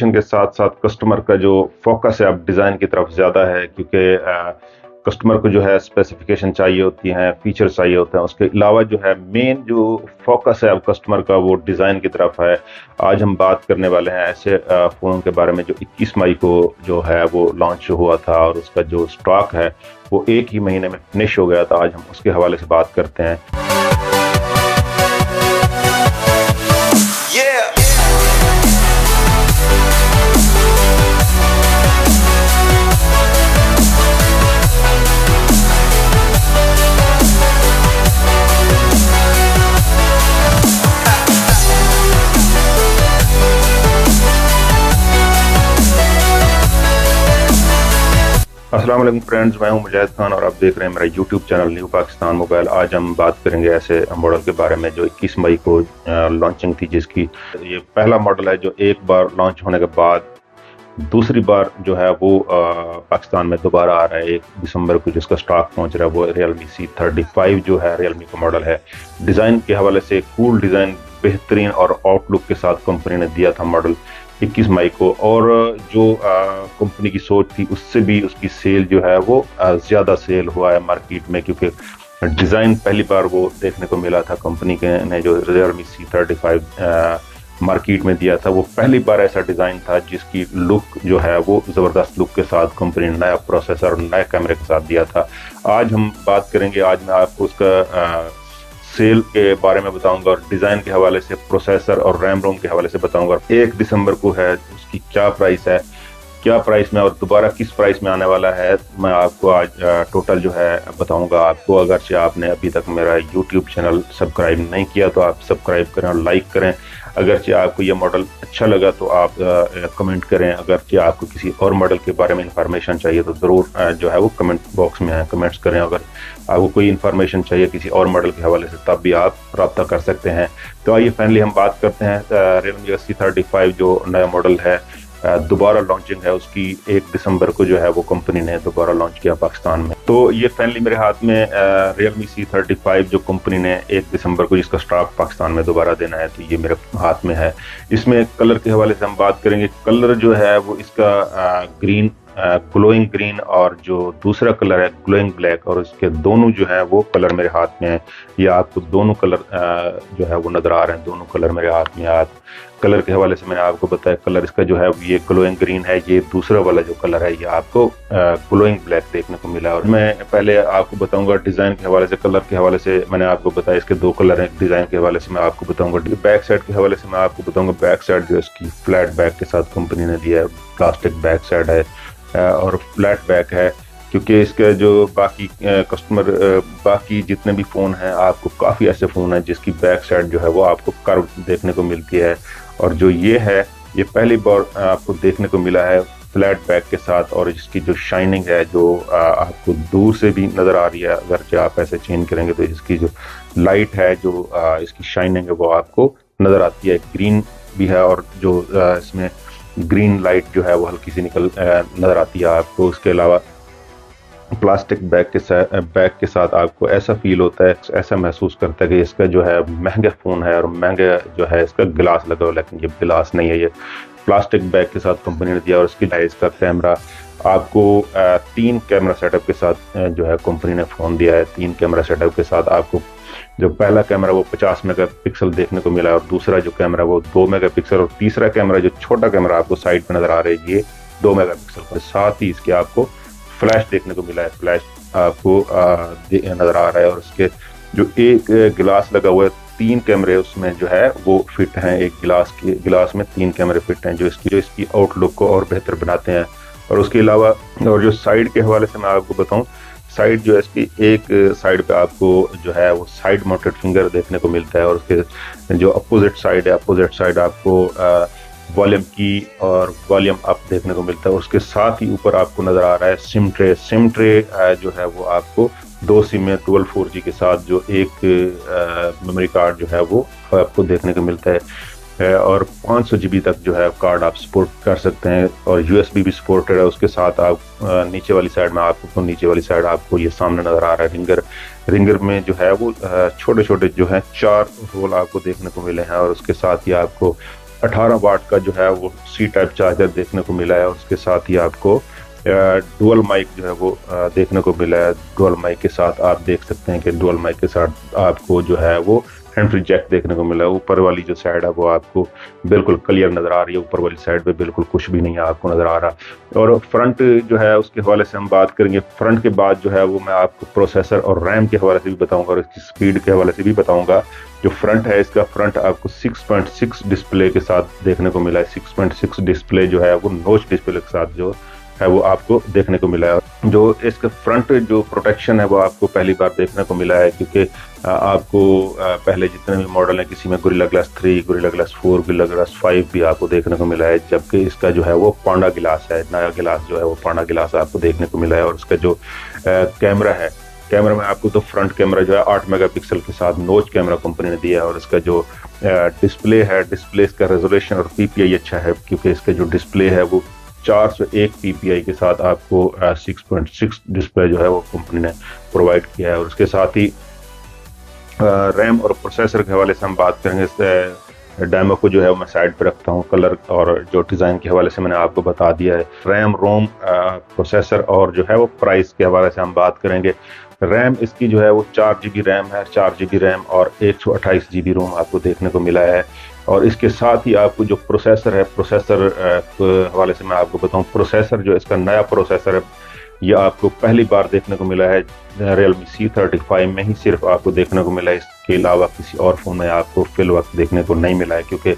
के साथ साथ कस्टमर का जो फोकस है अब डिज़ाइन की तरफ ज़्यादा है, क्योंकि कस्टमर को जो है स्पेसिफिकेशन चाहिए होती हैं, फीचर चाहिए होते हैं। उसके अलावा जो है मेन जो फोकस है अब कस्टमर का वो डिज़ाइन की तरफ है। आज हम बात करने वाले हैं ऐसे फ़ोन के बारे में जो 21 मई को जो है वो लॉन्च हुआ था और उसका जो स्टॉक है वो एक ही महीने में फिनिश हो गया था। आज हम उसके हवाले से बात करते हैं। अस्सलाम वालेकुम फ्रेंड्स, मैं हूं मुजाहिद खान और आप देख रहे हैं मेरा YouTube channel new Pakistan mobile. आज हम बात करेंगे ऐसे मॉडल के बारे में जो 21 मई को लॉन्चिंग थी, जिसकी ये पहला मॉडल है जो एक बार लॉन्च होने के बाद दूसरी बार जो है वो पाकिस्तान में दोबारा आ रहा है 1 दिसंबर को, जिसका स्टॉक पहुंच रहा है। वो Realme C35 जो है Realme का मॉडल है। डिज़ाइन के हवाले से कूल डिज़ाइन, बेहतरीन और आउटलुक के साथ कंपनी ने दिया था मॉडल 21 मई को, और जो कंपनी की सोच थी उससे भी उसकी सेल जो है वो ज़्यादा सेल हुआ है मार्केट में, क्योंकि डिज़ाइन पहली बार वो देखने को मिला था। कंपनी के ने जो Realme C35 मार्केट में दिया था वो पहली बार ऐसा डिज़ाइन था जिसकी लुक जो है वो ज़बरदस्त लुक के साथ कंपनी ने नया प्रोसेसर और नए कैमरे के साथ दिया था। आज हम बात करेंगे, आज मैं आपको उसका सेल के बारे में बताऊंगा और डिज़ाइन के हवाले से, प्रोसेसर और रैम रोम के हवाले से बताऊंगा। 1 दिसंबर को है, उसकी क्या प्राइस है, क्या प्राइस में और दोबारा किस प्राइस में आने वाला है, मैं आपको आज टोटल जो है बताऊंगा आपको। अगरचे आपने अभी तक मेरा यूट्यूब चैनल सब्सक्राइब नहीं किया तो आप सब्सक्राइब करें और लाइक करें। अगरचे आपको ये मॉडल अच्छा लगा तो आप कमेंट करें। अगरचे आपको किसी और मॉडल के बारे में इंफॉर्मेशन चाहिए तो ज़रूर जो है वो कमेंट बॉक्स में कमेंट्स करें। अगर आपको कोई इन्फॉर्मेशन चाहिए किसी और मॉडल के हवाले से तब भी आप रब्ता कर सकते हैं। तो आइए फाइनली हम बात करते हैं Realme C35 जो नया मॉडल है, दोबारा लॉन्चिंग है उसकी 1 दिसंबर को जो है वो कंपनी ने दोबारा लॉन्च किया पाकिस्तान में। तो ये फाइनली मेरे हाथ में Realme C35 जो कंपनी ने 1 दिसंबर को जिसका स्टॉक पाकिस्तान में दोबारा देना है, तो ये मेरे हाथ में है। इसमें कलर के हवाले से हम बात करेंगे। कलर जो है वो इसका ग्रीन, ग्लोइंग ग्रीन, और जो दूसरा कलर है ग्लोइंग ब्लैक, और इसके दोनों जो है वो कलर मेरे हाथ में है। ये आपको दोनों कलर जो है वो नज़र आ रहे हैं, दोनों कलर मेरे हाथ में। आप कलर के हवाले से मैंने आपको बताया, कलर इसका जो है ये ग्लोइंग ग्रीन है। ये दूसरा वाला जो कलर है ये आपको ग्लोइंग ब्लैक देखने को मिला। और मैं पहले आपको बताऊंगा डिज़ाइन के हवाले से, कलर के हवाले से मैंने आपको बताया इसके 2 कलर हैं। डिज़ाइन के हवाले से मैं आपको बताऊंगा। बैक साइड के हवाले से मैं आपको बताऊंगा। बैक साइड जो इसकी फ्लैट बैक के साथ कंपनी ने दिया है, प्लास्टिक बैक साइड है और फ्लैट बैक है, क्योंकि इसके जो बाकी कस्टमर बाकी जितने भी फ़ोन हैं, आपको काफ़ी ऐसे फ़ोन हैं जिसकी बैक साइड जो है वो आपको कर्व देखने को मिलती है, और जो ये है ये पहली बार आपको देखने को मिला है फ्लैट बैक के साथ। और इसकी जो शाइनिंग है जो आपको दूर से भी नज़र आ रही है, अगर आप ऐसे चेंज करेंगे तो इसकी जो लाइट है, जो इसकी शाइनिंग है वो आपको नज़र आती है। ग्रीन भी है और जो इसमें ग्रीन लाइट जो है वो हल्की सी नज़र आती है आपको। उसके अलावा प्लास्टिक बैग के साथ आपको ऐसा फील होता है, ऐसा महसूस करता है कि इसका जो है महंगा फ़ोन है और महंगा जो है इसका गिलास लगा हुआ, लेकिन ये गिलास नहीं है, ये प्लास्टिक बैग के साथ कंपनी ने दिया। और इसकी इसका कैमरा आपको 3 कैमरा सेटअप के साथ जो है कंपनी ने फ़ोन दिया है। 3 कैमरा सेटअप के साथ आपको जो पहला कैमरा वो 50 मेगापिक्सल देखने को मिला है, और दूसरा जो कैमरा वो 2 मेगापिक्सल, और तीसरा कैमरा जो छोटा कैमरा आपको साइड पे नज़र आ रहा है ये 2 मेगापिक्सल का। साथ ही इसके आपको फ्लैश देखने को मिला है, फ्लैश आपको नज़र आ रहा है। और उसके जो एक गिलास लगा हुआ है, 3 कैमरे उसमें जो है वो फिट हैं। एक गिलास में 3 कैमरे फिट हैं जो इसकी आउटलुक को और बेहतर बनाते हैं। और उसके अलावा और जो साइड के हवाले से मैं आपको बताऊं, साइड जो है इसकी एक साइड पे आपको जो है वो साइड माउंटेड फिंगर देखने को मिलता है, और उसके जो अपोजिट साइड है, अपोजिट साइड आपको वॉल्यूम की और वॉल्यूम अप देखने को मिलता है। और उसके साथ ही ऊपर आपको नज़र आ रहा है सिम ट्रे जो है वो आपको 2 सिम में डुअल 4G के साथ जो एक मेमोरी कार्ड जो है वो आपको देखने को मिलता है, और 500 GB तक जो है कार्ड आप सपोर्ट कर सकते हैं, और USB भी सपोर्टेड है। उसके साथ आप नीचे वाली साइड में आपको ये सामने नज़र आ रहा है रिंगर में जो है वो छोटे छोटे जो है 4 होल आपको देखने को मिले हैं, और उसके साथ ही आपको 18 वाट का जो है वो सी टाइप चार्जर देखने को मिला है, और उसके साथ ही आपको डुअल माइक जो है वो देखने को मिला है। डुअल माइक के साथ आप देख सकते हैं कि डुअल माइक के साथ आपको जो है वो हैंड फ्री जैक देखने को मिला है। ऊपर वाली जो साइड है वो आपको बिल्कुल क्लियर नज़र आ रही है, ऊपर वाली साइड पे बिल्कुल कुछ भी नहीं है आपको नज़र आ रहा। और फ्रंट जो है उसके हवाले से हम बात करेंगे। फ्रंट के बाद जो है वो मैं आपको प्रोसेसर और रैम के हवाले से भी बताऊंगा और इसकी स्पीड के हवाले से भी बताऊंगा। जो फ्रंट है इसका फ्रंट आपको 6.6 डिस्प्ले के साथ देखने को मिला है। 6.6 डिस्प्ले जो है वो नोच डिस्प्ले के साथ जो है वो आपको देखने को मिला है। जो इसका फ्रंट जो प्रोटेक्शन है वो आपको पहली बार देखने को मिला है, क्योंकि आपको पहले जितने भी मॉडल हैं किसी में gorilla glass 3, gorilla glass 4, gorilla glass 5 भी आपको देखने को मिला है, जबकि इसका जो है वो पांडा गिलास है। नया गिलास जो है वो पांडा गिलास आपको देखने को मिला है। और इसका जो कैमरा है, कैमरा में आपको तो फ्रंट कैमरा जो है 8 मेगापिक्सल के साथ नोच कैमरा कंपनी ने दिया है। और इसका जो डिस्प्ले है, डिस्प्ले इसका रेजोल्यूशन और पीपीआई अच्छा है, क्योंकि इसका जो डिस्प्ले है वो 401 पीपीआई के साथ आपको 6.6 डिस्प्ले जो है वो कंपनी ने प्रोवाइड किया है। और उसके साथ ही रैम और प्रोसेसर के हवाले से हम बात करेंगे। इस डेमो को जो है मैं साइड पे रखता हूँ। कलर और जो डिज़ाइन के हवाले से मैंने आपको बता दिया है। रैम, रोम, प्रोसेसर और जो है वो प्राइस के हवाले से हम बात करेंगे। रैम इसकी जो है वो 4 GB रैम है, 4 GB रैम और 128 GB रोम आपको देखने को मिला है। और इसके साथ ही आपको जो प्रोसेसर है, प्रोसेसर के हवाले से मैं आपको बताऊं, प्रोसेसर जो इसका नया प्रोसेसर है ये आपको पहली बार देखने को मिला है Realme C35 में ही सिर्फ आपको देखने को मिला है। इसके अलावा किसी और फ़ोन में आपको फिल वक्त देखने को नहीं मिला है, क्योंकि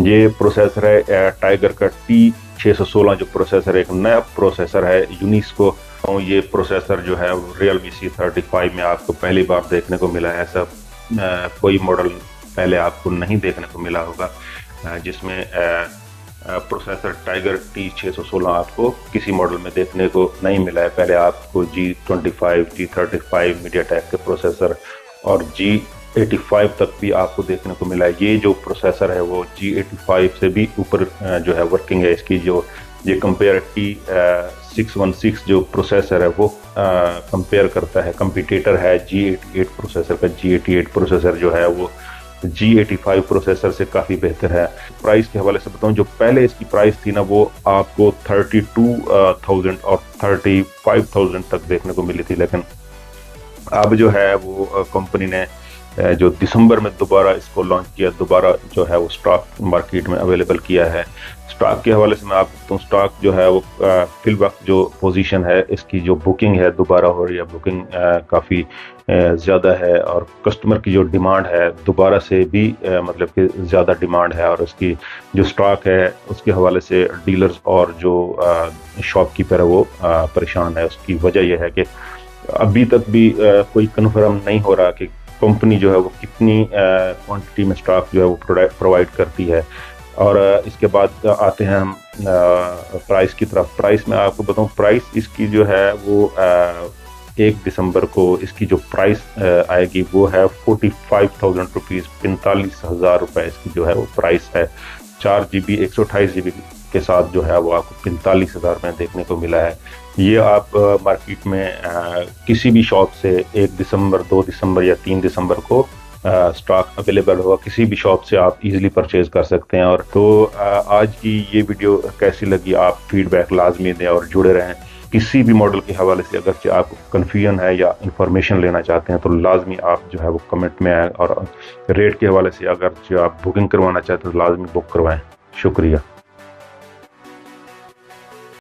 ये प्रोसेसर है टाइगर का T616 जो प्रोसेसर है, एक नया प्रोसेसर है यूनिस्को। ये प्रोसेसर जो है Realme C35 में आपको पहली बार देखने को मिला है। ऐसा कोई मॉडल पहले आपको नहीं देखने को मिला होगा जिसमें प्रोसेसर टाइगर T616 आपको किसी मॉडल में देखने को नहीं मिला है। पहले आपको G25, G35 मीडियाटेक के प्रोसेसर और G85 तक भी आपको देखने को मिला है। ये जो प्रोसेसर है वो G85 से भी ऊपर जो है वर्किंग है इसकी। जो ये कंपेयर T616 जो प्रोसेसर है वो कंपेयर करता है, कंपिटिटर है G88 प्रोसेसर का। G88 प्रोसेसर जो है वो G85 प्रोसेसर से काफ़ी बेहतर है। प्राइस के हवाले से बताऊं, जो पहले इसकी प्राइस थी ना वो आपको 32,000 और 35,000 तक देखने को मिली थी, लेकिन अब जो है वो कंपनी ने जो दिसंबर में दोबारा इसको लॉन्च किया, दोबारा जो है वो स्टॉक मार्केट में अवेलेबल किया है। स्टॉक के हवाले से मैं आपको बताऊं, स्टॉक जो है वो फिल वक्त जो पोजीशन है इसकी, जो बुकिंग है दोबारा हो रही है, बुकिंग काफ़ी ज़्यादा है। और कस्टमर की जो डिमांड है दोबारा से भी मतलब कि ज़्यादा डिमांड है। और उसकी जो स्टॉक है उसके हवाले से डीलर्स और जो शॉपकीपर है वो परेशान है। उसकी वजह यह है कि अभी तक भी कोई कन्फर्म नहीं हो रहा कि कंपनी जो है वो कितनी क्वांटिटी में स्टॉक जो है वो प्रोवाइड करती है। और इसके बाद आते हैं हम प्राइस की तरफ। प्राइस में आपको बताऊं, प्राइस इसकी जो है वो 1 दिसंबर को इसकी जो प्राइस आएगी वो है 45,000 रुपीज़, 45,000 रुपये इसकी जो है वो प्राइस है। 4 GB 128 GB के साथ जो है वो आपको 45,000 में देखने को मिला है। ये आप मार्केट में किसी भी शॉप से 1 दिसंबर, 2 दिसंबर या 3 दिसंबर को स्टॉक अवेलेबल होगा। किसी भी शॉप से आप इजीली परचेज कर सकते हैं। और तो आज की ये वीडियो कैसी लगी, आप फीडबैक लाजमी दें और जुड़े रहें। किसी भी मॉडल के हवाले से अगर आपको कन्फ्यूजन है या इंफॉर्मेशन लेना चाहते हैं तो लाजमी आप जो है वो कमेंट में आए। और रेट के हवाले से अगर जो आप बुकिंग करवाना चाहते हैं तो लाजमी बुक करवाएं। शुक्रिया।